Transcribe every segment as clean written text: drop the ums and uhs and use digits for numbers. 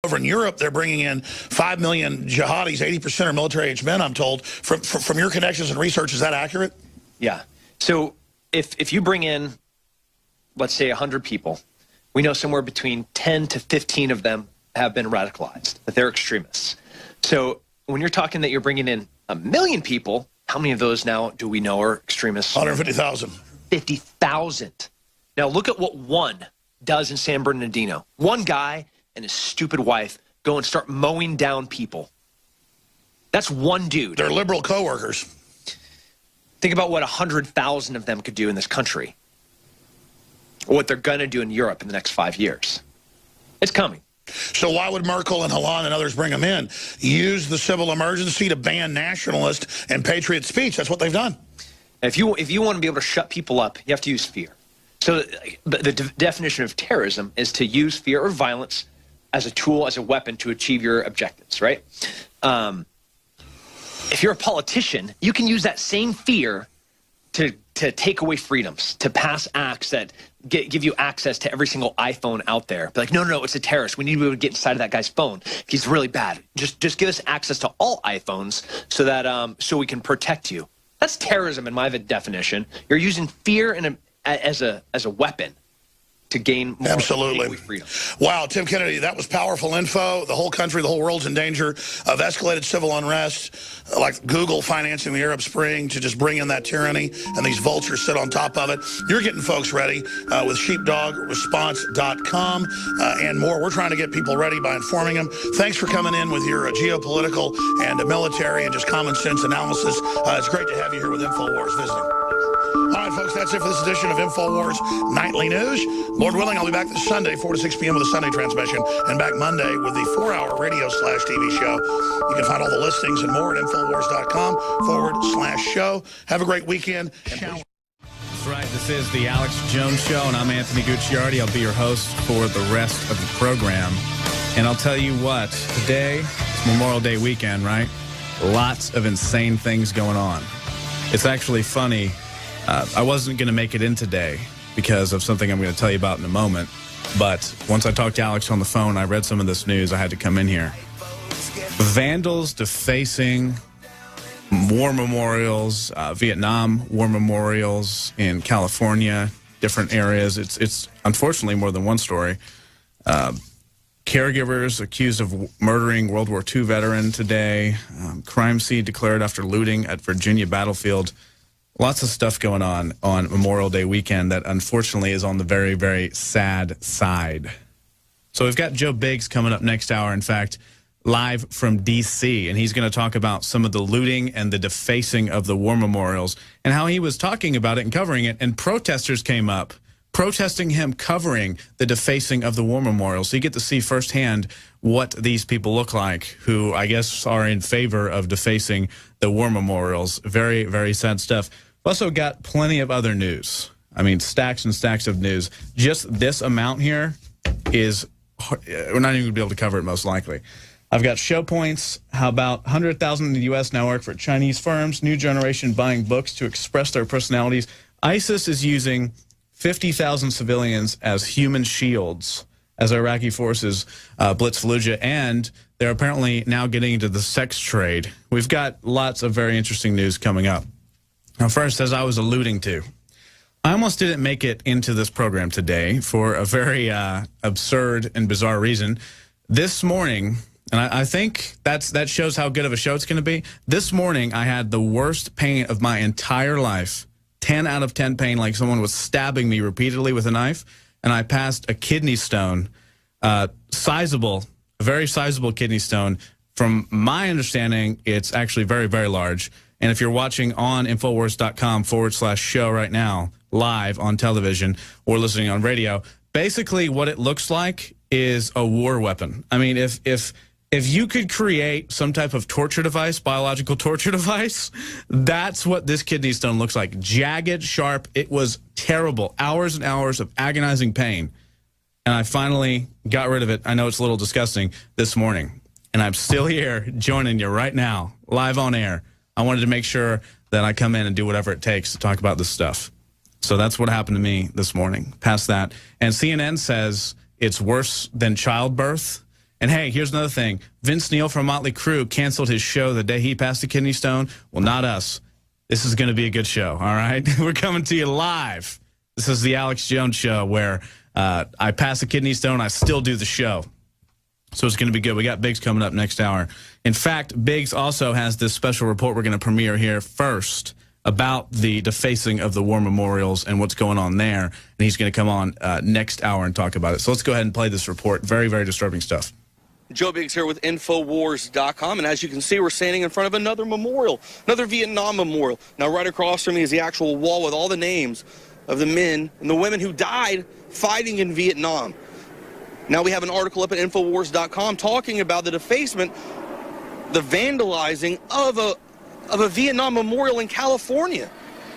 over in Europe, they're bringing in 5 million jihadis, 80% are military-age men, I'm told. From your connections and research, is that accurate? Yeah. So if you bring in, let's say, 100 people, we know somewhere between 10 to 15 of them have been radicalized, that they're extremists. So when you're talking that you're bringing in 1 million people, how many of those now do we know are extremists? 150,000. 50,000. Now look at what one does in San Bernardino. One guy and his stupid wife go and start mowing down people. That's one dude. They're liberal coworkers. Think about what 100,000 of them could do in this country, or what they're going to do in Europe in the next 5 years. It's coming. So why would Merkel and Hollande and others bring them in? Use the civil emergency to ban nationalist and patriot speech. That's what they've done. If you want to be able to shut people up, you have to use fear. So the definition of terrorism is to use fear or violence as a tool, as a weapon to achieve your objectives, right? If you're a politician, you can use that same fear to take away freedoms, to pass acts that give you access to every single iPhone out there. Be like, no, it's a terrorist. We need to be able to get inside of that guy's phone. He's really bad. Just give us access to all iPhones so that so we can protect you. That's terrorism in my definition. You're using fear as a weapon to gain more freedom. Wow, Tim Kennedy, that was powerful info. The whole country, the whole world's in danger of escalated civil unrest, like Google financing the Arab Spring to just bring in that tyranny, and these vultures sit on top of it. You're getting folks ready with sheepdogresponse.com and more. We're trying to get people ready by informing them. Thanks for coming in with your geopolitical and military and just common sense analysis. It's great to have you here with InfoWars visiting. All right, folks, that's it for this edition of InfoWars Nightly News. Lord willing, I'll be back this Sunday, 4 to 6 p.m. with a Sunday transmission, and back Monday with the 4-hour radio/TV show. You can find all the listings and more at InfoWars.com/show. Have a great weekend. That's right. This is the Alex Jones Show, and I'm Anthony Gucciardi. I'll be your host for the rest of the program. And I'll tell you what, today is Memorial Day weekend, right? Lots of insane things going on. It's actually funny. I wasn't going to make it in today because of something I'm going to tell you about in a moment. But once I talked to Alex on the phone, I read some of this news. I had to come in here. Vandals defacing war memorials, Vietnam war memorials in California, different areas. It's unfortunately more than one story. Caregivers accused of murdering World War II veteran today. Crime scene declared after looting at Virginia battlefield. Lots of stuff going on Memorial Day weekend that unfortunately is on the very, very sad side. So we've got Joe Biggs coming up next hour, in fact, live from D.C., and he's going to talk about some of the looting and the defacing of the war memorials and how he was talking about it and covering it, and protesters came up protesting him covering the defacing of the war memorials. So you get to see firsthand what these people look like who I guess are in favor of defacing the war memorials. Very, very sad stuff. We've also got plenty of other news. I mean, stacks and stacks of news. Just this amount here is, we're not even going to be able to cover it most likely. I've got show points. How about 100,000 in the U.S. now work for Chinese firms, new generation buying books to express their personalities. ISIS is using 50,000 civilians as human shields as Iraqi forces blitz Fallujah, and they're apparently now getting into the sex trade. We've got lots of very interesting news coming up. Now, first, as I was alluding to, I almost didn't make it into this program today for a very absurd and bizarre reason. This morning, and I think that shows how good of a show it's going to be. This morning, I had the worst pain of my entire life, 10 out of 10 pain, like someone was stabbing me repeatedly with a knife, and I passed a kidney stone, sizable, a very sizable kidney stone. From my understanding, it's actually very, very large. And if you're watching on Infowars.com/show right now, live on television or listening on radio, basically what it looks like is a war weapon. I mean, if you could create some type of torture device, biological torture device, that's what this kidney stone looks like. Jagged, sharp. It was terrible. Hours and hours of agonizing pain. And I finally got rid of it. I know it's a little disgusting this morning. And I'm still here joining you right now, live on air. I wanted to make sure that I come in and do whatever it takes to talk about this stuff. So that's what happened to me this morning. Past that. And CNN says it's worse than childbirth. And hey, here's another thing. Vince Neil from Motley Crue canceled his show the day he passed a kidney stone. Well, not us. This is going to be a good show, all right? We're coming to you live. This is the Alex Jones Show, where I pass a kidney stone, I still do the show. So it's going to be good. We got Biggs coming up next hour. In fact, Biggs also has this special report we're going to premiere here first about the defacing of the war memorials and what's going on there. And he's going to come on next hour and talk about it. So let's go ahead and play this report. Very, very disturbing stuff. Joe Biggs here with Infowars.com, and as you can see, we're standing in front of another memorial, another Vietnam memorial. Now, right across from me is the actual wall with all the names of the men and the women who died fighting in Vietnam. Now, we have an article up at Infowars.com talking about the defacement, the vandalizing of a Vietnam memorial in California,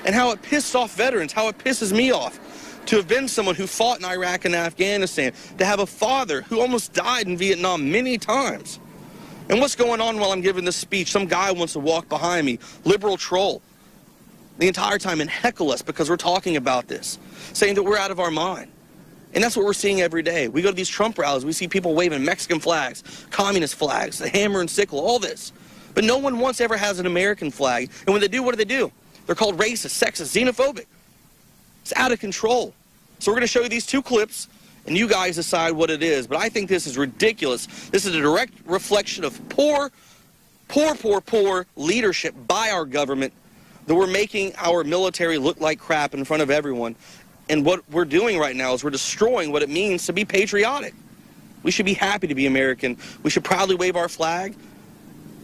and how it pissed off veterans, how it pisses me off to have been someone who fought in Iraq and Afghanistan, to have a father who almost died in Vietnam many times. And what's going on while I'm giving this speech? Some guy wants to walk behind me, liberal troll, the entire time and heckle us because we're talking about this, saying that we're out of our mind. And that's what we're seeing every day. We go to these Trump rallies, we see people waving Mexican flags, communist flags, the hammer and sickle, all this. But no one once ever has an American flag. And when they do, what do? They're called racist, sexist, xenophobic. It's out of control. So we're going to show you these two clips, and you guys decide what it is. But I think this is ridiculous. This is a direct reflection of poor leadership by our government, that we're making our military look like crap in front of everyone. And what we're doing right now is we're destroying what it means to be patriotic. We should be happy to be American. We should proudly wave our flag,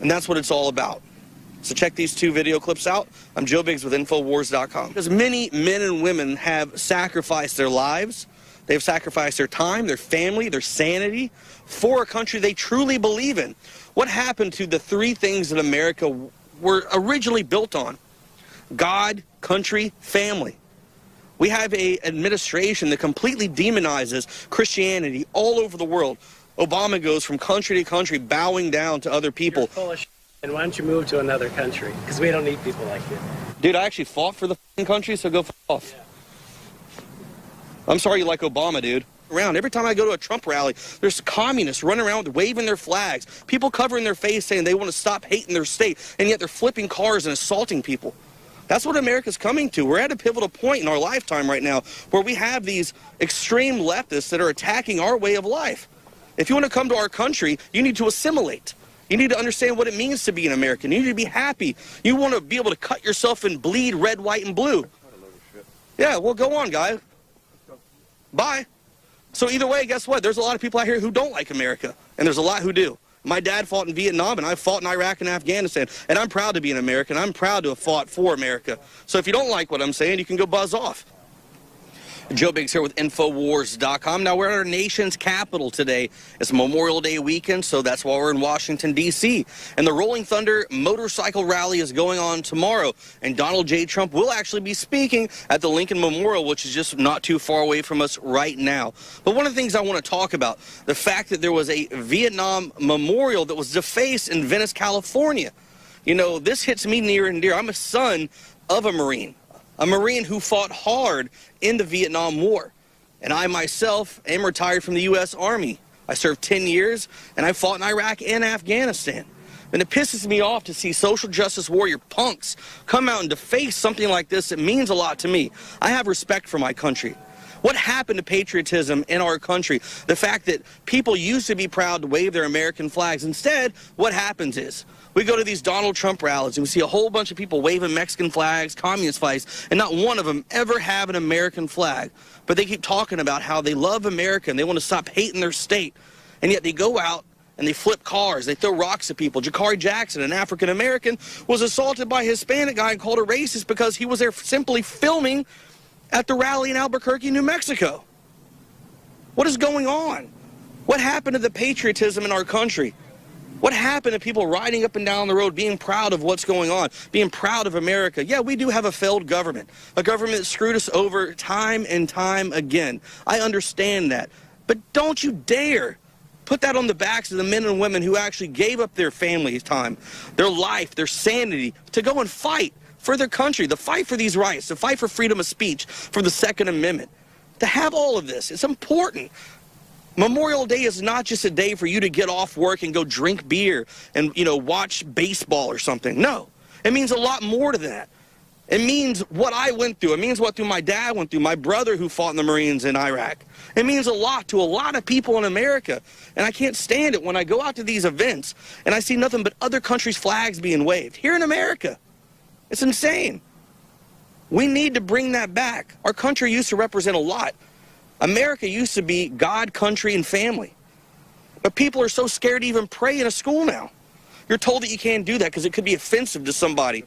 and that's what it's all about. So check these two video clips out. I'm Joe Biggs with Infowars.com. Because many men and women have sacrificed their lives. They've sacrificed their time, their family, their sanity for a country they truly believe in. What happened to the three things that America were originally built on? God, country, family. We have an administration that completely demonizes Christianity all over the world. Obama goes from country to country, bowing down to other people. You're full of shit. And why don't you move to another country? Because we don't need people like you. Dude, I actually fought for the country, so go off. Yeah. I'm sorry you like Obama, dude. Every time I go to a Trump rally, there's communists running around waving their flags, people covering their face saying they want to stop hating their state, and yet they're flipping cars and assaulting people. That's what America's coming to. We're at a pivotal point in our lifetime right now where we have these extreme leftists that are attacking our way of life. If you want to come to our country, you need to assimilate. You need to understand what it means to be an American. You need to be happy. You want to be able to cut yourself and bleed red, white, and blue. Yeah, well, go on, guys. Bye. So either way, guess what? There's a lot of people out here who don't like America, and there's a lot who do. My dad fought in Vietnam, and I fought in Iraq and Afghanistan, and I'm proud to be an American. I'm proud to have fought for America. So if you don't like what I'm saying, you can go buzz off. Joe Biggs here with Infowars.com. Now, we're at our nation's capital today. It's Memorial Day weekend, so that's why we're in Washington, D.C. And the Rolling Thunder motorcycle rally is going on tomorrow. And Donald J. Trump will actually be speaking at the Lincoln Memorial, which is just not too far away from us right now. But one of the things I want to talk about, the fact that there was a Vietnam memorial that was defaced in Venice, California. You know, this hits me near and dear. I'm a son of a Marine who fought hard in the Vietnam War. And I myself am retired from the U.S. Army. I served 10 years, and I fought in Iraq and Afghanistan. And it pisses me off to see social justice warrior punks come out and deface something like this. It means a lot to me. I have respect for my country. What happened to patriotism in our country? The fact that people used to be proud to wave their American flags. Instead, what happens is we go to these Donald Trump rallies and we see a whole bunch of people waving Mexican flags, communist flags, and not one of them ever have an American flag. But they keep talking about how they love America and they want to stop hating their state. And yet they go out and they flip cars, they throw rocks at people. Jakari Jackson, an African-American, was assaulted by a Hispanic guy and called a racist because he was there simply filming at the rally in Albuquerque, New Mexico. What is going on? What happened to the patriotism in our country? What happened to people riding up and down the road being proud of what's going on, being proud of America? Yeah, we do have a failed government, a government that screwed us over time and time again. I understand that. But don't you dare put that on the backs of the men and women who actually gave up their family's time, their life, their sanity to go and fight for their country, the fight for these rights, the fight for freedom of speech, for the Second Amendment. To have all of this, it's important. Memorial Day is not just a day for you to get off work and go drink beer and, watch baseball or something. No, it means a lot more to that. It means what I went through. It means what my dad went through, my brother who fought in the Marines in Iraq. It means a lot to a lot of people in America. And I can't stand it when I go out to these events and I see nothing but other countries' flags being waved here in America. It's insane. We need to bring that back. Our country used to represent a lot. America used to be God, country, and family. But people are so scared to even pray in a school now. You're told that you can't do that because it could be offensive to somebody.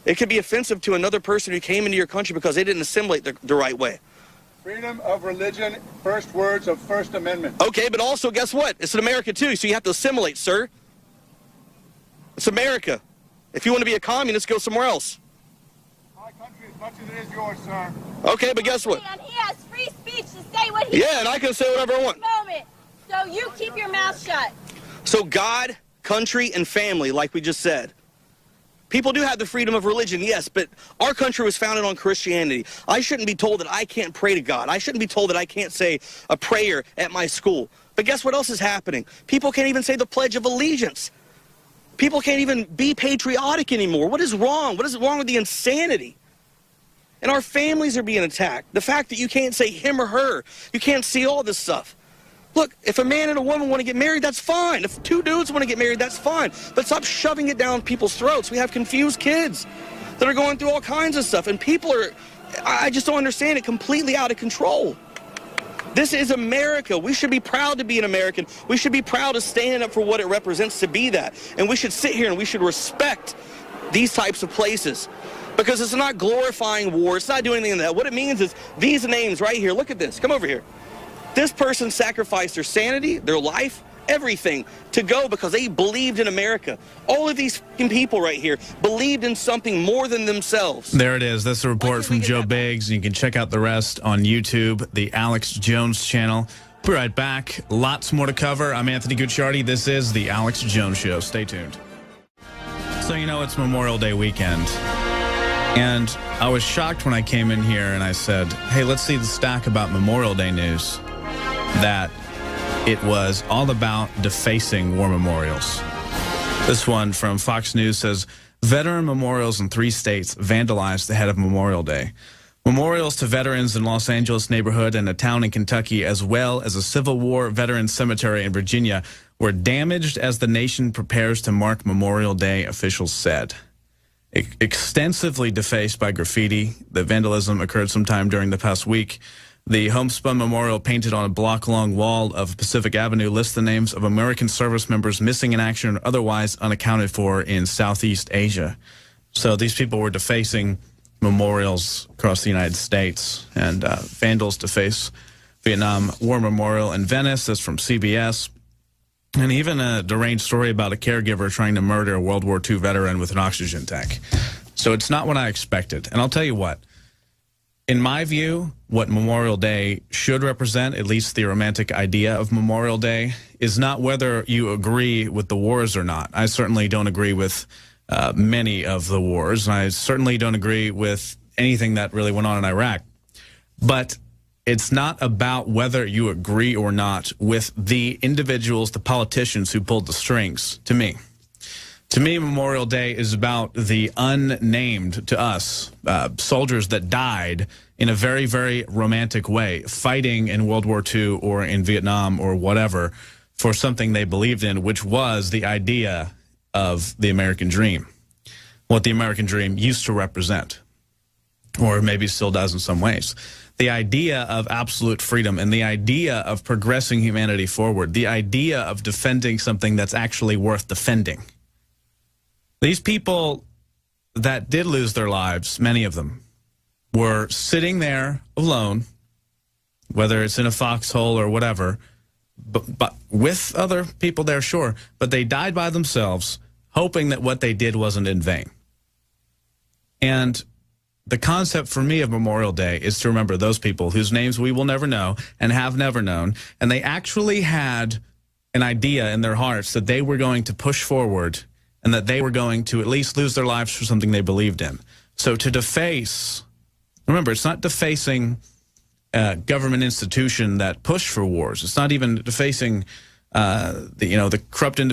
It could be offensive to another person who came into your country because they didn't assimilate the right way. Freedom of religion, first words of First Amendment. Okay, but also guess what? It's in America too, so you have to assimilate, sir. It's America. If you want to be a communist, go somewhere else. My country as much as it is yours, sir. Okay, but guess what? And he has free speech to say what he Yeah, and I can say whatever I want. moment. So you keep your mouth shut. So God, country, and family, like we just said. People do have the freedom of religion, yes, but our country was founded on Christianity. I shouldn't be told that I can't pray to God. I shouldn't be told that I can't say a prayer at my school. But guess what else is happening? People can't even say the Pledge of Allegiance. People can't even be patriotic anymore. What is wrong? What is wrong with the insanity? And our families are being attacked. The fact that you can't say him or her, you can't see all this stuff. Look, if a man and a woman want to get married, that's fine. If two dudes want to get married, that's fine. But stop shoving it down people's throats. We have confused kids that are going through all kinds of stuff. And people are, I just don't understand it, completely out of control. This is America. We should be proud to be an American. We should be proud to stand up for what it represents to be that. And we should sit here and we should respect these types of places. Because it's not glorifying war. It's not doing anything like that. What it means is these names right here. Look at this. Come over here. This person sacrificed their sanity, their life, everything to go because they believed in America. All of these people right here believed in something more than themselves. There it is. That's a report from Joe Biggs. You can check out the rest on YouTube, the Alex Jones channel. We'll be right back. Lots more to cover. I'm Anthony Gucciardi. This is the Alex Jones Show. Stay tuned. So it's Memorial Day weekend. And I was shocked when I came in here and I said, hey, let's see the stack about Memorial Day news. That it was all about defacing war memorials. This one from Fox News says, veteran memorials in 3 states vandalized ahead of Memorial Day. Memorials to veterans in Los Angeles neighborhood and a town in Kentucky, as well as a Civil War veteran cemetery in Virginia, were damaged as the nation prepares to mark Memorial Day, officials said. Extensively defaced by graffiti. The vandalism occurred sometime during the past week. The homespun memorial painted on a block-long wall of Pacific Avenue lists the names of American service members missing in action or otherwise unaccounted for in Southeast Asia. So these people were defacing memorials across the United States, and vandals deface Vietnam War Memorial in Venice. That's from CBS. And even a deranged story about a caregiver trying to murder a World War II veteran with an oxygen tank. So it's not what I expected. And I'll tell you what. In my view, what Memorial Day should represent, at least the romantic idea of Memorial Day, is not whether you agree with the wars or not. I certainly don't agree with many of the wars, and I certainly don't agree with anything that really went on in Iraq. But it's not about whether you agree or not with the individuals, the politicians who pulled the strings, to me. To me, Memorial Day is about the unnamed, to us, soldiers that died in a very, very romantic way, fighting in World War II or in Vietnam or whatever for something they believed in, which was the idea of the American dream, what the American dream used to represent, or maybe still does in some ways. The idea of absolute freedom and the idea of progressing humanity forward, the idea of defending something that's actually worth defending. These people that did lose their lives, many of them, were sitting there alone, whether it's in a foxhole or whatever, but with other people there, sure, but they died by themselves, hoping that what they did wasn't in vain. And the concept for me of Memorial Day is to remember those people whose names we will never know and have never known, and they actually had an idea in their hearts that they were going to push forward and that they were going to at least lose their lives for something they believed in. So to deface, remember, it's not defacing government institution that pushed for wars. It's not even defacing the corrupt individuals